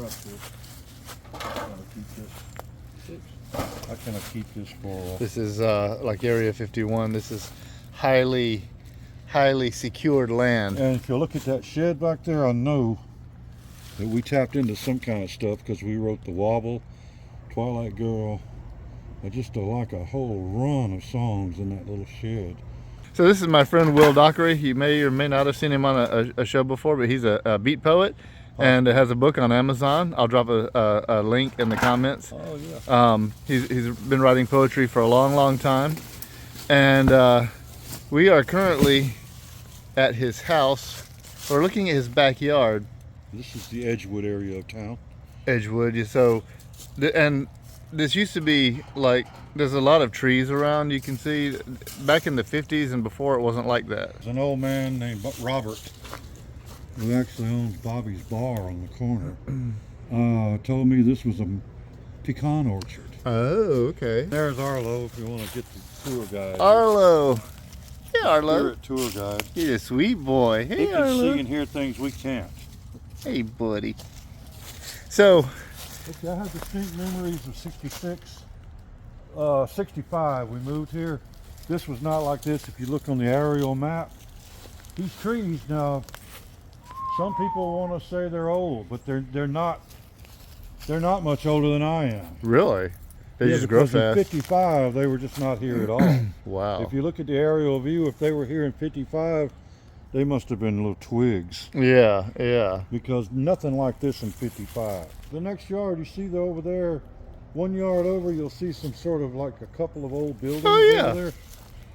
this. I cannot keep this for. This is like Area 51. This is highly secured land. And if you look at that shed back there, I know that we tapped into some kind of stuff because we wrote The Wobble, Twilight Girl. I just like a whole run of songs in that little shed. So this is my friend Will Dockery. You may or may not have seen him on a show before, but he's a beat poet and has a book on Amazon. I'll drop a link in the comments. Oh yeah. He's been writing poetry for a long time, and we are currently at his house. We're looking at his backyard. This is the Edgewood area of town. Edgewood. So, and this used to be like, there's a lot of trees around. You can see back in the 50s and before, it wasn't like that. There's an old man named Robert who actually owns Bobby's Bar on the corner. Told me this was a pecan orchard. Oh, okay. There's Arlo if you want to get the tour guide. Arlo. Hey, Arlo. Spirit tour guide. He's a sweet boy. Hey, He can Arlo. see and hear things we can't. Hey, buddy. So, Okay, I have distinct memories of 66. 65, we moved here. This was not like this if you look on the aerial map. These trees now, some people want to say they're old, but they're not much older than I am. really? They just grow because in fast. 55, they were just not here at all. Wow. If you look at the aerial view, if they were here in 55, they must have been little twigs. Yeah, yeah. Because nothing like this in 55. The next yard, you see over there, 1 yard over, you'll see some sort of like a couple of old buildings yeah. over there.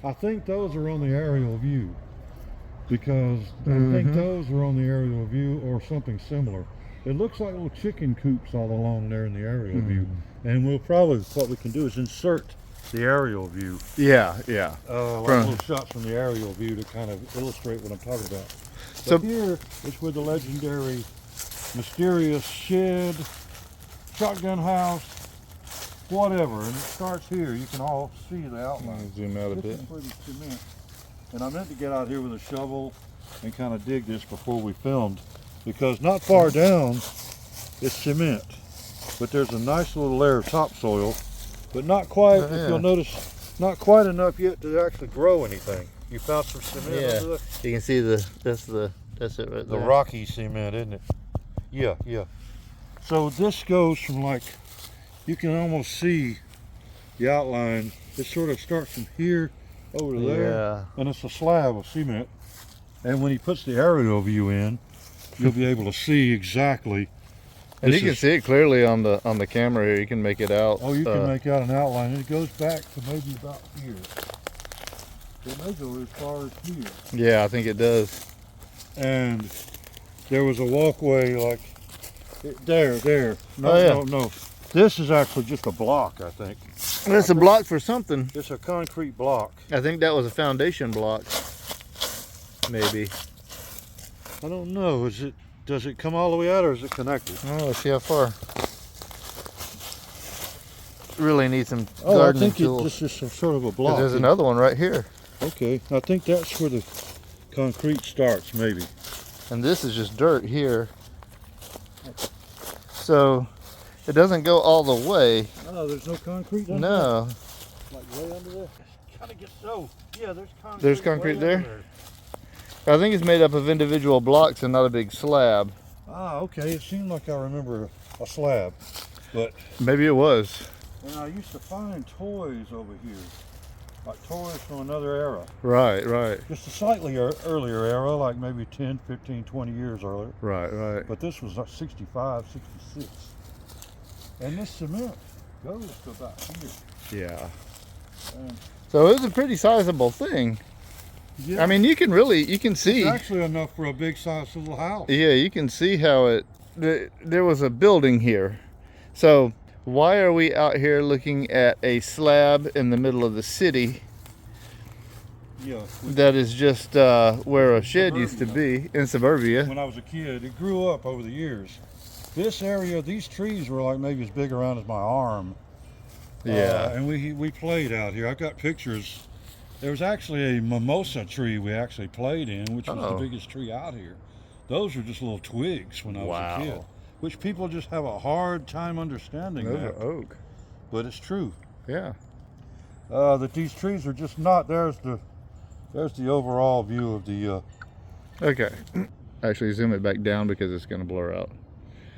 I think those are on the aerial view. Because I think those are on the aerial view or something similar. It looks like little chicken coops all along there in the aerial view. And we'll probably, what we can do is insert the aerial view. Yeah, yeah. Like little shots from the aerial view to kind of illustrate what I'm talking about. So Here is where the legendary, mysterious shed, shotgun house, whatever, and it starts here. You can all see the outline. Zoom out a This bit. is where the cement. And I meant to get out here with a shovel and kind of dig this before we filmed, because not far down is cement, but there's a nice little layer of topsoil, but not quite. If you'll notice, not quite enough yet to actually grow anything. You found some cement under there? You can see that's it right The there. rocky cement, isn't it? Yeah, yeah. So this goes from like, you can almost see the outline. It sort of starts from here over to there, Yeah. and it's a slab of cement. And when he puts the aerial view in, you'll be able to see exactly. And This you can is- see it clearly on the camera here. You can make it out. Oh, you can make out an outline. It goes back to maybe about here. It may go as far as here. Yeah, I think it does. And there was a walkway like there. No, Oh, yeah. no. This is actually just a block, I think. That's a block for something. It's a concrete block. I think that was a foundation block. Maybe. I don't know. Does it come all the way out or is it connected? Oh, let's see how far. Really need some Oh, I gardening think tools. this is some sort of a 'Cause block. there's another one right here. Okay, I think that's where the concrete starts, maybe. And this is just dirt here. So it doesn't go all the way. Oh, there's no concrete under No. there? Like way under there? Kind of gets so. Yeah, there's concrete. There's concrete way there? under I think it's made up of individual blocks and not a big slab. Ah, okay. It seemed like I remember a slab, but. Maybe it was. And I used to find toys over here, like toys from another era. Right, right, Just a slightly earlier era, like maybe 10, 15, 20 years earlier. right, right. But this was like 65, 66. And this cement goes to about here. Yeah. And So it was a pretty sizable thing. yeah, I mean, you can see. it's actually enough for a big sized little house. Yeah, you can see how there was a building here. So why are we out here looking at a slab in the middle of the city Yeah. that is just where a shed used to be in suburbia? When I was a kid, it grew up over the years. This area, these trees were like maybe as big around as my arm. Yeah. And we played out here. I've got pictures. There was actually a mimosa tree we actually played in, which was Oh. the biggest tree out here. Those were just little twigs when I was a kid. which people just have a hard time understanding Those that. are oak. But it's true. Yeah. That these trees are just not. There's the overall view of the. Okay. Actually, zoom it back down because it's going to blur out.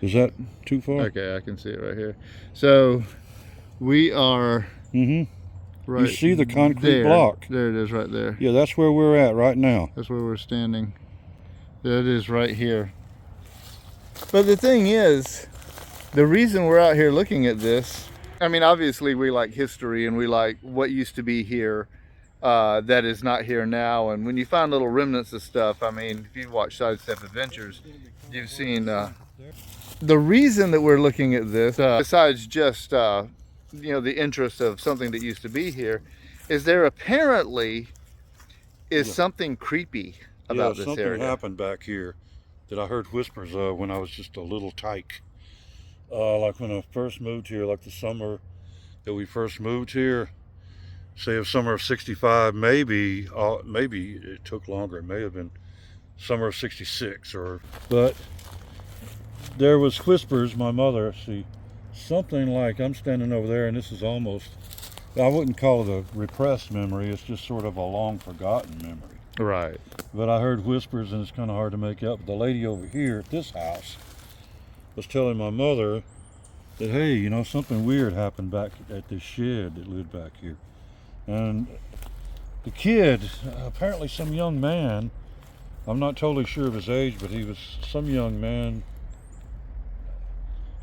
Is that too far? Okay, I can see it right here. So we are right. You see the concrete there. block? There it is, right there. Yeah, that's where we're at right now. That's where we're standing. That is right here. But the thing is, the reason we're out here looking at this, I mean, obviously we like history and we like what used to be here that is not here now. And when you find little remnants of stuff, I mean, if you watch Sidestep Adventures, you've seen the reason that we're looking at this, besides just you know, the interest of something that used to be here, is there apparently is something creepy about this something area. happened back here that I heard whispers of when I was just a little tyke. Like when I first moved here, like the summer that we first moved here, say of summer of '65, maybe it took longer. It may have been summer of '66, but there was whispers. My mother, something like, I'm standing over there, and this is almost, I wouldn't call it a repressed memory. It's just sort of a long forgotten memory. Right. But I heard whispers, and it's kind of hard to make out. But the lady over here at this house was telling my mother that, hey, you know, something weird happened back at this shed that lived back here. And the kid, apparently some young man, I'm not totally sure of his age, but he was some young man,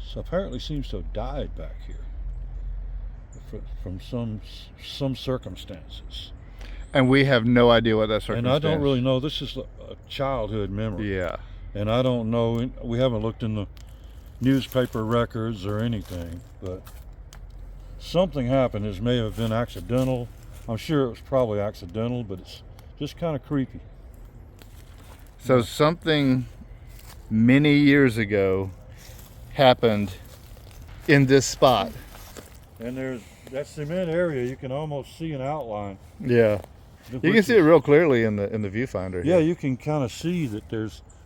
so apparently seems to have died back here from some circumstances. And we have no idea what that And circumstance. I don't really know. This is a childhood memory. Yeah. And I don't know. We haven't looked in the newspaper records or anything, but something happened. It may have been accidental. I'm sure it was probably accidental, but it's just kind of creepy. So something many years ago happened in this spot. And there's that cement area. You can almost see an outline. Yeah. You can see it real clearly in the viewfinder. Yeah, here. you can kind of see that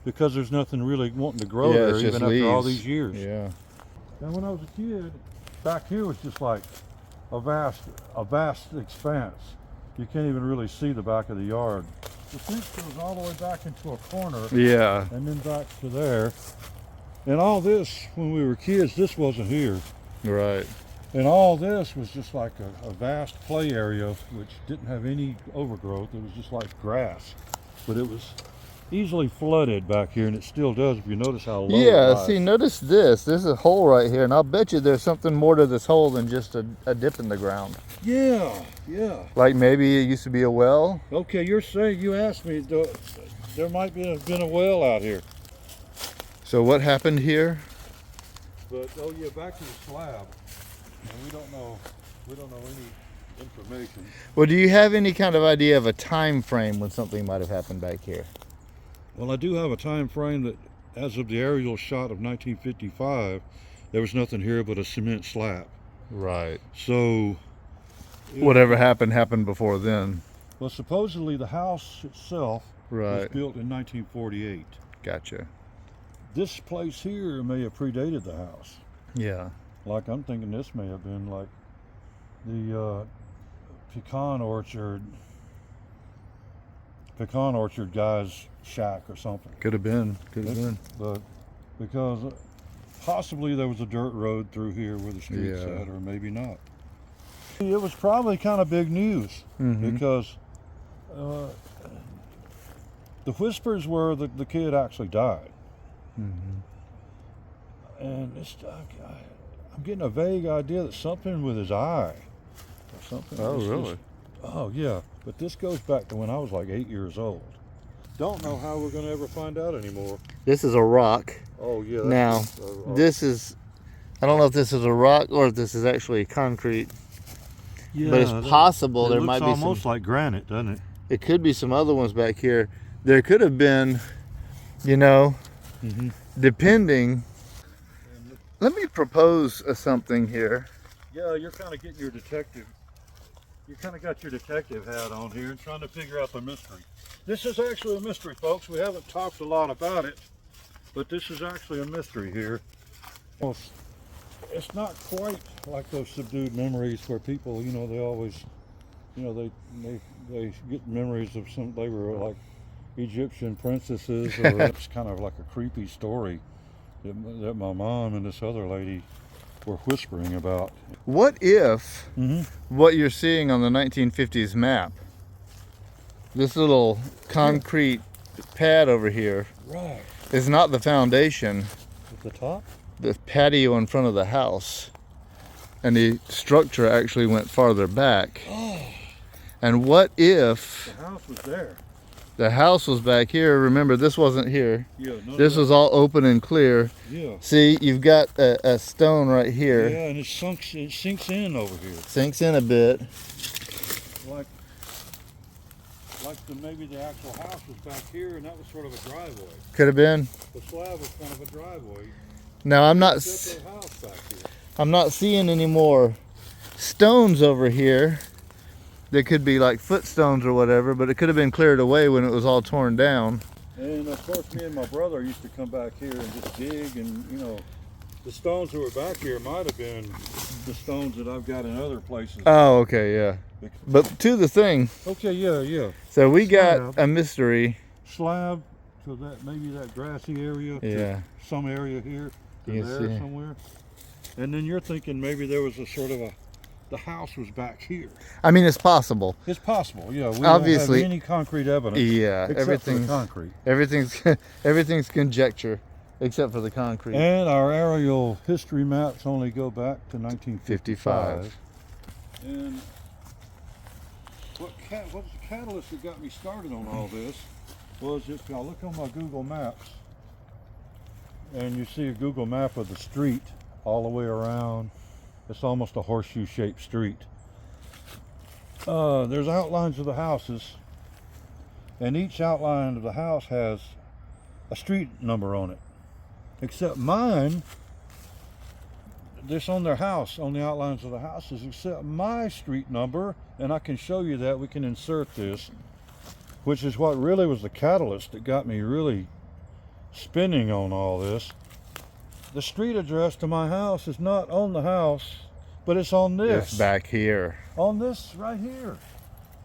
because there's nothing really wanting to grow Yeah, there it's just even after all leaves. these years. Yeah. Now, when I was a kid, back here was just like a vast expanse. You can't even really see the back of the yard. The fence goes all the way back into a corner. Yeah. And then back to there. And all this, when we were kids, this wasn't here. Right. And all this was just like a vast play area which didn't have any overgrowth. It was just like grass. But it was easily flooded back here, and it still does if you notice how low it Yeah, lies. see, notice this. There's a hole right here, and I'll bet you there's something more to this hole than just a dip in the ground. Yeah, yeah. Like maybe it used to be a well. Okay, you asked me, there might have been a well out here. So what happened here? But, oh yeah, back to the slab. And we don't know any information. Well, do you have any kind of idea of a time frame when something might have happened back here? Well, I do have a time frame that, as of the aerial shot of 1955, there was nothing here but a cement slab. Right. So, Whatever happened before then. well, supposedly the house itself was Right. built in 1948. Gotcha. This place here may have predated the house. Yeah. Like, I'm thinking this may have been like the pecan orchard guy's shack or something. Could have been. Could have been. But because possibly there was a dirt road through here where the street's Yeah. at, or maybe not. It was probably kind of big news because the whispers were that the kid actually died. And I'm getting a vague idea that something with his eye or something. Oh, really? Oh, yeah. But this goes back to when I was like 8 years old. Don't know how we're going to ever find out anymore. This is a rock. Oh, yeah. Now, this is, I don't know if this is a rock or if this is actually concrete, but it's possible there might be almost some, like granite, doesn't it? it could be some other ones back here. There could have been, you know, depending. Let me propose something here. Yeah, you're kind of getting your detective. You kind of got your detective hat on here and trying to figure out the mystery. This is actually a mystery, folks. We haven't talked a lot about it, but this is actually a mystery here. Well, it's not quite like those subdued memories where people, you know, they always, you know, they get memories of some, they were like Egyptian princesses, or it's kind of like a creepy story that my mom and this other lady were whispering about. What if Mm-hmm. what you're seeing on the 1950s map, this little concrete pad over here, Right. is not the foundation, At the top? the patio in front of the house, and the structure actually went farther back? Oh, And what if the house was there. the house was back here? Remember, this wasn't here. Yeah. This was all open and clear. Yeah. See, you've got a stone right here. Yeah, and it sinks in over here. Sinks in a bit. Like maybe the actual house was back here, and that was sort of a driveway. Could have been. The slab was kind of a driveway. Now I'm not. Except the house back here. I'm not seeing any more stones over here. They could be like footstones or whatever, but it could have been cleared away when it was all torn down. And of course, me and my brother used to come back here and just dig, and you know, the stones that were back here might have been the stones that I've got in other places. Oh, okay, yeah. But to the thing. Okay, yeah. So we got Slab. a mystery. Slab to that, maybe that grassy area. Yeah. To some area here. To You there see. somewhere. And then you're thinking maybe there was a sort of the house was back here. I mean, it's possible. It's possible, yeah. We Obviously. don't have any concrete evidence. Yeah, Except for the concrete. everything's conjecture, except for the concrete. And our aerial history maps only go back to 1955. And what was the catalyst that got me started on all this was if I look on my Google Maps and you see a Google map of the street all the way around, it's almost a horseshoe-shaped street. There's outlines of the houses, and each outline of the house has a street number on it. Except mine, this on their house, on the outlines of the houses, except my street number, and I can show you that. We can insert this, which is what really was the catalyst that got me really spinning on all this. The street address to my house is not on the house, but it's on this. It's back here. On this right here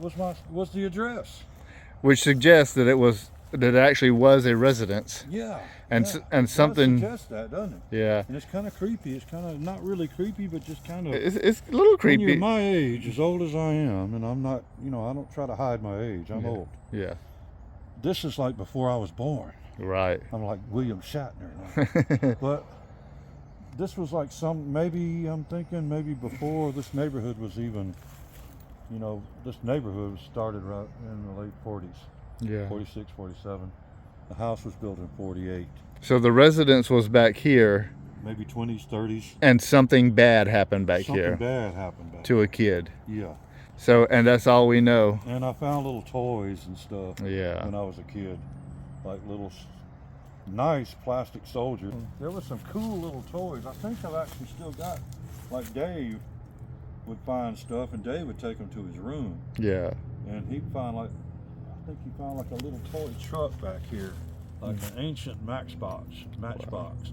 was the address. Which suggests that it actually was a residence. Yeah. And yeah. and something. It does suggest that, doesn't it? Yeah. And it's kind of creepy. It's kind of not really creepy, but just kind of. It's a little When creepy. you're my age, as old as I am, and I'm not, you know, I don't try to hide my age. I'm old. Yeah. This is like before I was born. Right. I'm like William Shatner. But this was like maybe I'm thinking maybe before this neighborhood was even, you know, this neighborhood was started right in the late 40s. Yeah. 46, 47. The house was built in 48. So the residence was back here, Maybe 20s, 30s. and something bad happened back Something here bad happened back to a kid. Yeah. So, and that's all we know. And I found little toys and stuff Yeah. when I was a kid. Like little nice plastic soldiers. There was some cool little toys. I think I've actually still got, like Dave would find stuff and Dave would take them to his room. Yeah. And he'd find like, I think he found like a little toy truck back here. Like an ancient Matchbox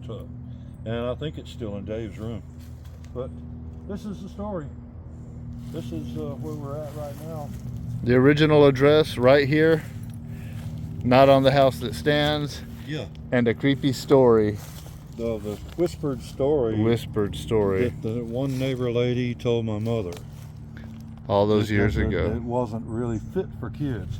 truck. And I think it's still in Dave's room. But this is the story. This is where we're at right now. The original address right here, not on the house that stands, Yeah. and a creepy story. The whispered story. Whispered story. That the one neighbor lady told my mother. All those years That ago. it wasn't really fit for kids.